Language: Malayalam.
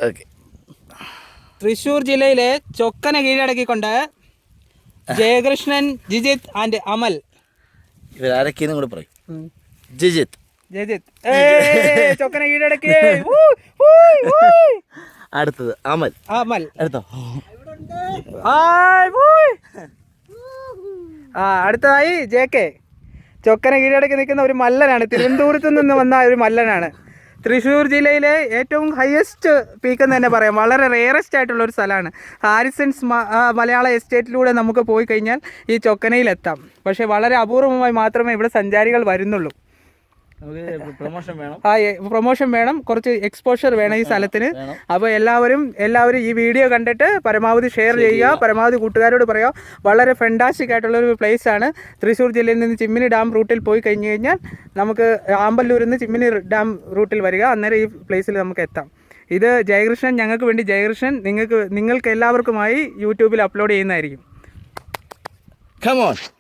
ഓക്കെ. തൃശ്ശൂർ ജില്ലയിലെ ചൊക്കന കീഴടക്കിക്കൊണ്ട് ജയകൃഷ്ണൻ, ജിജിത്ത് ആൻഡ് അമൽ. ഇവരാരൊക്കെയെന്നും കൂടെ പറയും. ജിജിത്ത്, ചൊക്കന കീഴടക്കി. അടുത്തത് അമൽ. അടുത്തോ അടുത്തതായി JK. ചൊക്കന കീഴടക്കി നിൽക്കുന്ന ഒരു മല്ലനാണ്. തിരുവനന്തപുരത്ത് നിന്ന് വന്ന ഒരു മല്ലനാണ്. തൃശ്ശൂർ ജില്ലയിലെ ഏറ്റവും ഹയസ്റ്റ് പീക്ക് എന്ന് തന്നെ പറയാം. വളരെ റെയറസ്റ്റ് ആയിട്ടുള്ള ഒരു സ്ഥലമാണ്. ഹാരിസൺസ് മലയാള എസ്റ്റേറ്റിലൂടെ നമുക്ക് പോയി കഴിഞ്ഞാൽ ഈ ചൊക്കനയിലെത്താം. പക്ഷേ വളരെ അപൂർവമായി മാത്രമേ ഇവിടെ സഞ്ചാരികൾ വരുന്നുള്ളൂ. പ്രൊമോഷൻ വേണം, കുറച്ച് എക്സ്പോഷർ വേണം ഈ സ്ഥലത്തിന്. അപ്പോൾ എല്ലാവരും ഈ വീഡിയോ കണ്ടിട്ട് പരമാവധി ഷെയർ ചെയ്യുക, പരമാവധി കൂട്ടുകാരോട് പറയുക. വളരെ ഫെൻറ്റാസ്റ്റിക് ആയിട്ടുള്ളൊരു പ്ലേസ് ആണ്. തൃശ്ശൂർ ജില്ലയിൽ നിന്ന് ചിമ്മിനി ഡാം റൂട്ടിൽ പോയി കഴിഞ്ഞ് കഴിഞ്ഞാൽ നമുക്ക് ആമ്പല്ലൂരിൽ നിന്ന് ചിമ്മിനി ഡാം റൂട്ടിൽ വരിക, അന്നേരം ഈ പ്ലേസിൽ നമുക്ക് എത്താം. ഇത് ജയകൃഷ്ണൻ, ഞങ്ങൾക്ക് വേണ്ടി ജയകൃഷ്ണൻ നിങ്ങൾക്ക് എല്ലാവർക്കുമായി യൂട്യൂബിൽ അപ്ലോഡ് ചെയ്യുന്നതായിരിക്കും. Come on.